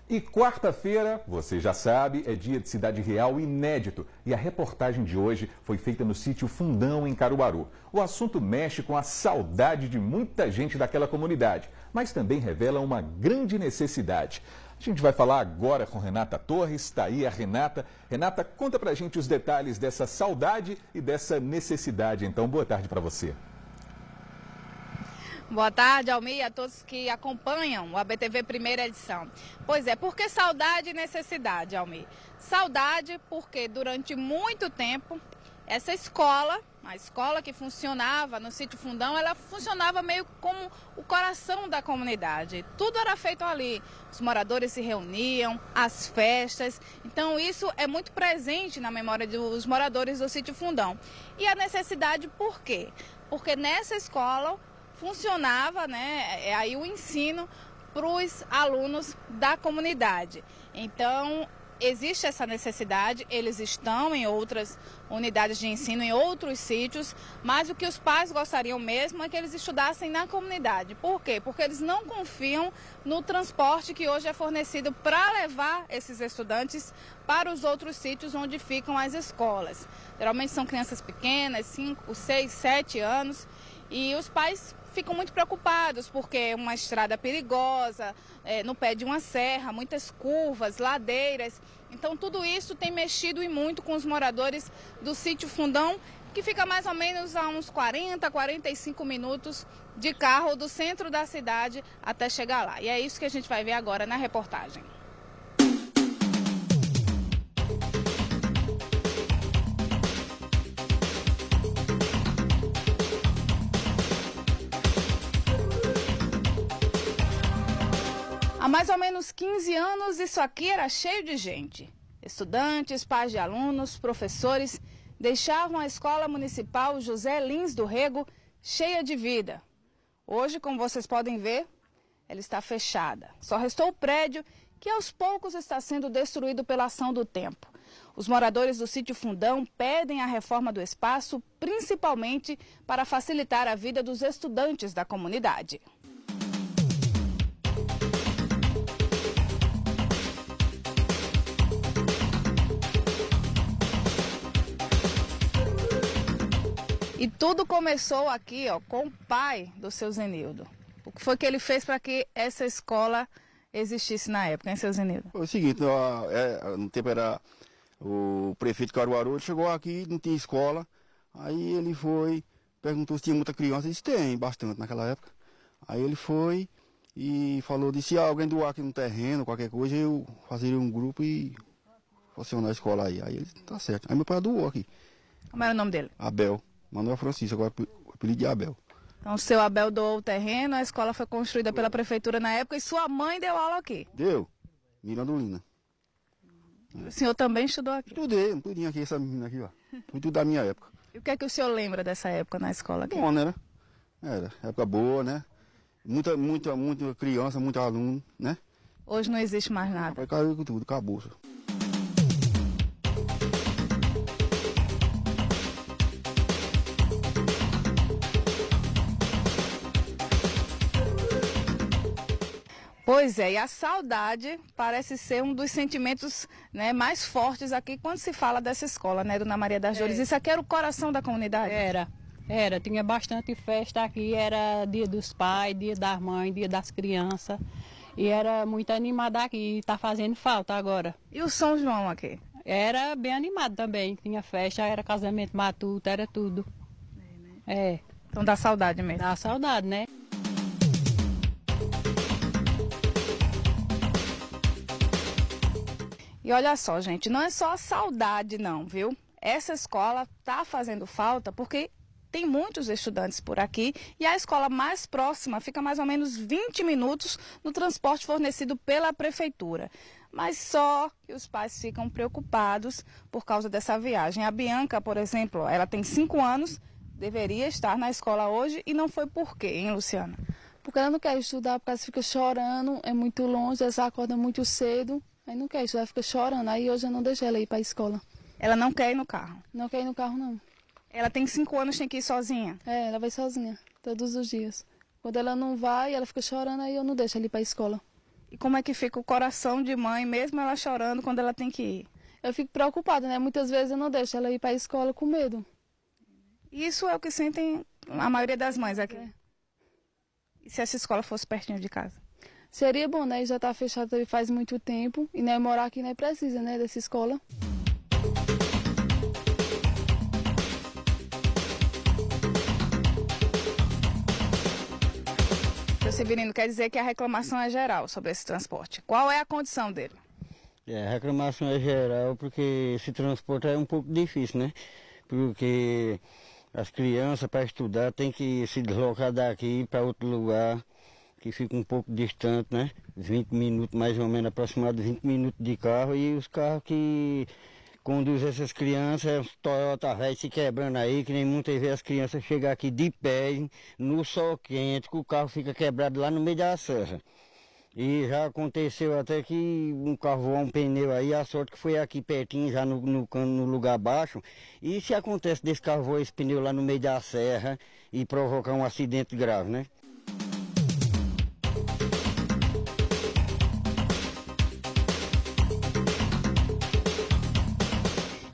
E quarta-feira, você já sabe, é dia de Cidade Real inédito. E a reportagem de hoje foi feita no sítio Fundão, em Caruaru. O assunto mexe com a saudade de muita gente daquela comunidade, mas também revela uma grande necessidade. A gente vai falar agora com Renata Torres, está aí a Renata. Renata, conta pra gente os detalhes dessa saudade e dessa necessidade. Então, boa tarde para você. Boa tarde, Almir, e a todos que acompanham o ABTV Primeira Edição. Pois é, por que saudade e necessidade, Almir? Saudade porque durante muito tempo essa escola, a escola que funcionava no sítio Fundão, ela funcionava meio como o coração da comunidade. Tudo era feito ali, os moradores se reuniam, as festas. Então isso é muito presente na memória dos moradores do sítio Fundão. E a necessidade por quê? Porque nessa escola funcionava, né, aí o ensino para os alunos da comunidade. Então, existe essa necessidade, eles estão em outras unidades de ensino, em outros sítios, mas o que os pais gostariam mesmo é que eles estudassem na comunidade. Por quê? Porque eles não confiam no transporte que hoje é fornecido para levar esses estudantes para os outros sítios onde ficam as escolas. Geralmente são crianças pequenas, 5, 6, 7 anos, e os pais ficam muito preocupados porque é uma estrada perigosa, no pé de uma serra, muitas curvas, ladeiras. Então tudo isso tem mexido e muito com os moradores do sítio Fundão, que fica mais ou menos a uns 40, 45 minutos de carro do centro da cidade até chegar lá. E é isso que a gente vai ver agora na reportagem. Há mais ou menos 15 anos, isso aqui era cheio de gente. Estudantes, pais de alunos, professores deixavam a Escola Municipal José Lins do Rego cheia de vida. Hoje, como vocês podem ver, ela está fechada. Só restou o prédio, que aos poucos está sendo destruído pela ação do tempo. Os moradores do sítio Fundão pedem a reforma do espaço, principalmente para facilitar a vida dos estudantes da comunidade. E tudo começou aqui, ó, com o pai do seu Zenildo. O que foi que ele fez para que essa escola existisse na época, hein, seu Zenildo? Foi o seguinte, no tempo era o prefeito de Caruaru, ele chegou aqui, não tinha escola, aí ele foi, perguntou se tinha muita criança, ele disse, tem bastante naquela época. Aí ele foi e falou, disse, alguém doar aqui no terreno, qualquer coisa, eu fazeria um grupo e funcionar a escola aí. Aí ele, tá certo. Aí meu pai doou aqui. Como era o nome dele? Abel. Manuel Francisco, agora o apelido de Abel. Então o seu Abel doou o terreno, a escola foi construída pela prefeitura na época e sua mãe deu aula aqui? Deu. Mirandolina. O senhor também estudou aqui? Estudei, tudinho aqui, essa menina aqui, ó. Foi tudo da minha época. E o que é que o senhor lembra dessa época na escola aqui? Bom, né? Era época boa, né? Muita criança, muito aluno, né? Hoje não existe mais nada. Vai cair com tudo, acabou. Pois é, e a saudade parece ser um dos sentimentos, né, mais fortes aqui quando se fala dessa escola, né, Dona Maria das Dores. Isso aqui era o coração da comunidade? Era, tinha bastante festa aqui, era dia dos pais, dia das mães, dia das crianças. E era muito animada aqui, tá fazendo falta agora. E o São João aqui? Era bem animado também, tinha festa, era casamento matuto, era tudo. É. Então dá saudade mesmo? Dá saudade, né? E olha só, gente, não é só a saudade não, viu? Essa escola tá fazendo falta porque tem muitos estudantes por aqui e a escola mais próxima fica mais ou menos 20 minutos no transporte fornecido pela prefeitura. Mas só que os pais ficam preocupados por causa dessa viagem. A Bianca, por exemplo, ela tem 5 anos, deveria estar na escola hoje e não foi por quê, hein, Luciana? Porque ela não quer estudar, porque ela fica chorando, é muito longe, ela acorda muito cedo. Aí não quer estudar, fica chorando. Aí hoje eu não deixo ela ir para a escola. Ela não quer ir no carro? Não quer ir no carro, não. Ela tem 5 anos, tem que ir sozinha? É, ela vai sozinha, todos os dias. Quando ela não vai, ela fica chorando, aí eu não deixo ela ir para a escola. E como é que fica o coração de mãe, mesmo ela chorando, quando ela tem que ir? Eu fico preocupada, né? Muitas vezes eu não deixo ela ir para a escola com medo. Isso é o que sentem a maioria das mães aqui. É. E se essa escola fosse pertinho de casa? Seria bom, né? Já está fechado faz muito tempo e né, morar aqui não precisa, né, dessa escola. Seu Severino, quer dizer que a reclamação é geral sobre esse transporte. Qual é a condição dele? A reclamação é geral porque esse transporte é um pouco difícil, né? Porque as crianças para estudar tem que se deslocar daqui para outro lugar que fica um pouco distante, né? 20 minutos, mais ou menos, aproximadamente 20 minutos de carro, e os carros que conduzem essas crianças, é os Toyota velho se quebrando aí, que nem muitas vezes as crianças chegam aqui de pé, no sol quente, que o carro fica quebrado lá no meio da serra. E já aconteceu até que um carro voou um pneu aí, a sorte que foi aqui pertinho, já no lugar baixo. E se acontece desse carro voar esse pneu lá no meio da serra e provocar um acidente grave, né?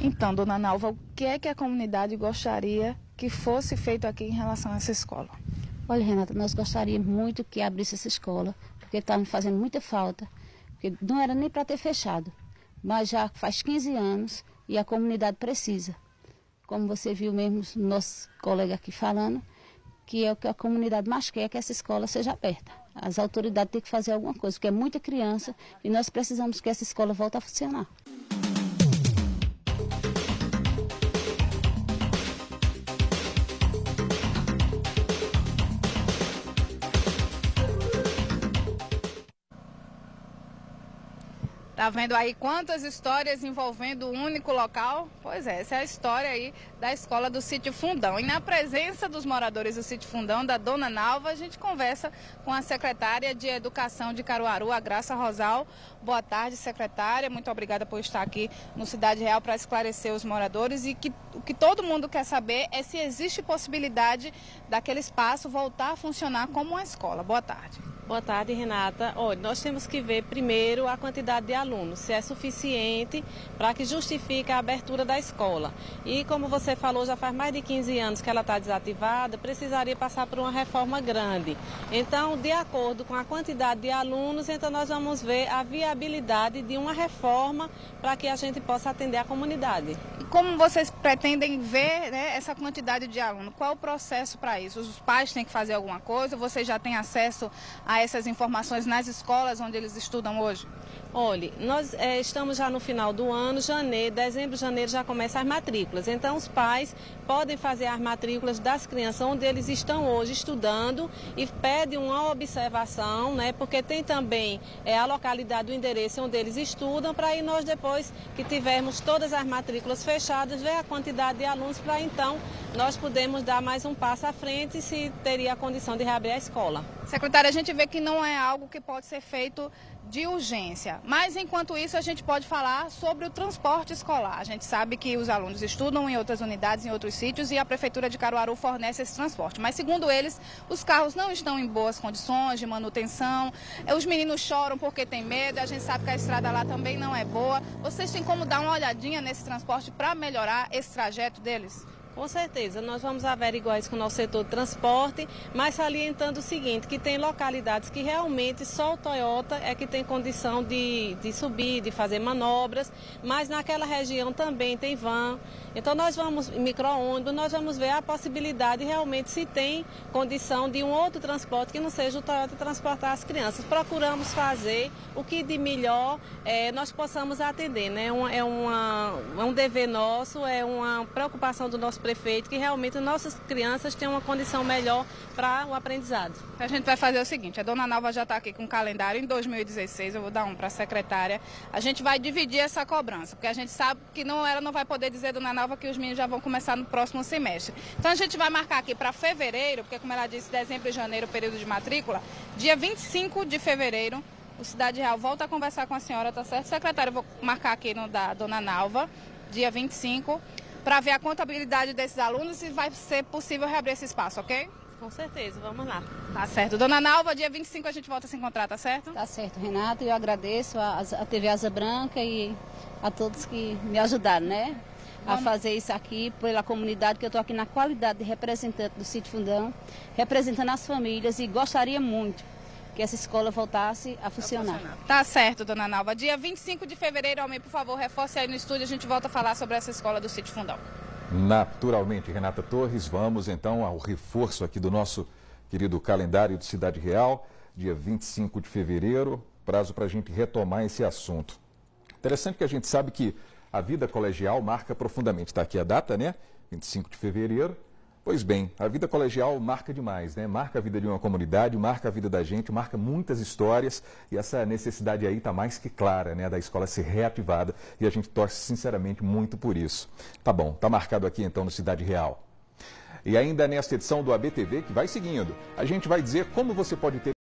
Então, dona Nalva, o que é que a comunidade gostaria que fosse feito aqui em relação a essa escola? Olha, Renata, nós gostaríamos muito que abrisse essa escola, porque está nos fazendo muita falta, porque não era nem para ter fechado, mas já faz 15 anos e a comunidade precisa. Como você viu mesmo nosso colega aqui falando, que é o que a comunidade mais quer, é que essa escola seja aberta. As autoridades têm que fazer alguma coisa, porque é muita criança e nós precisamos que essa escola volte a funcionar. Tá vendo aí quantas histórias envolvendo um único local? Pois é, essa é a história aí da escola do Sítio Fundão. E na presença dos moradores do Sítio Fundão, da dona Nalva, a gente conversa com a secretária de Educação de Caruaru, a Graça Rosal. Boa tarde, secretária. Muito obrigada por estar aqui no Cidade Real para esclarecer os moradores. E o que todo mundo quer saber é se existe possibilidade daquele espaço voltar a funcionar como uma escola. Boa tarde. Boa tarde, Renata. Olha, nós temos que ver primeiro a quantidade de alunos, se é suficiente para que justifique a abertura da escola. E como você falou, já faz mais de 15 anos que ela está desativada, precisaria passar por uma reforma grande. Então, de acordo com a quantidade de alunos, então nós vamos ver a viabilidade de uma reforma para que a gente possa atender a comunidade. E como vocês pretendem ver, né, essa quantidade de alunos? Qual é o processo para isso? Os pais têm que fazer alguma coisa? Vocês já têm acesso a essas informações nas escolas onde eles estudam hoje? Olha, nós estamos já no final do ano, dezembro, janeiro já começam as matrículas. Então os pais podem fazer as matrículas das crianças onde eles estão hoje estudando e pedem uma observação, né? Porque tem também a localidade do endereço onde eles estudam, para aí nós depois que tivermos todas as matrículas fechadas, ver a quantidade de alunos para então nós podemos dar mais um passo à frente se teria a condição de reabrir a escola. Secretária, a gente vê que não é algo que pode ser feito de urgência, mas enquanto isso a gente pode falar sobre o transporte escolar. A gente sabe que os alunos estudam em outras unidades, em outros sítios, e a Prefeitura de Caruaru fornece esse transporte. Mas segundo eles, os carros não estão em boas condições de manutenção, os meninos choram porque tem medo, a gente sabe que a estrada lá também não é boa. Vocês têm como dar uma olhadinha nesse transporte para melhorar esse trajeto deles? Com certeza, nós vamos averiguar isso com o nosso setor de transporte, mas salientando o seguinte, que tem localidades que realmente só o Toyota é que tem condição de subir, de fazer manobras, mas naquela região também tem van. Então nós vamos, micro-ônibus, nós vamos ver a possibilidade realmente se tem condição de um outro transporte que não seja o Toyota transportar as crianças. Procuramos fazer o que de melhor nós possamos atender, né? É um dever nosso, é uma preocupação do nosso prefeito, que realmente nossas crianças tenham uma condição melhor para o aprendizado. A gente vai fazer o seguinte, a dona Nalva já está aqui com o calendário em 2016, eu vou dar um para a secretária. A gente vai dividir essa cobrança, porque a gente sabe que ela não vai poder dizer, dona Nalva, que os meninos já vão começar no próximo semestre. Então a gente vai marcar aqui para fevereiro, porque como ela disse, dezembro e janeiro, período de matrícula, dia 25 de fevereiro, o Cidade Real volta a conversar com a senhora, tá certo? Secretária, eu vou marcar aqui no da dona Nalva, dia 25, para ver a contabilidade desses alunos e vai ser possível reabrir esse espaço, ok? Com certeza, vamos lá. Tá certo. Dona Nalva, dia 25 a gente volta a se encontrar, tá certo? Tá certo, Renata. Eu agradeço a TV Asa Branca e a todos que me ajudaram, né? A fazer isso aqui pela comunidade, que eu estou aqui na qualidade de representante do Sítio Fundão, representando as famílias, e gostaria muito que essa escola voltasse a funcionar. Tá certo, Dona Nalva. Dia 25 de fevereiro, Almir, por favor, reforce aí no estúdio, a gente volta a falar sobre essa escola do Sítio Fundão. Naturalmente, Renata Torres, vamos então ao reforço aqui do nosso querido calendário de Cidade Real, dia 25 de fevereiro, prazo para a gente retomar esse assunto. Interessante que a gente sabe que a vida colegial marca profundamente, está aqui a data, né? 25 de fevereiro. Pois bem, a vida colegial marca demais, né? Marca a vida de uma comunidade, marca a vida da gente, marca muitas histórias, e essa necessidade aí está mais que clara, né? Da escola ser reativada, e a gente torce sinceramente muito por isso. Tá bom, tá marcado aqui então no Cidade Real. E ainda nesta edição do ABTV, que vai seguindo, a gente vai dizer como você pode ter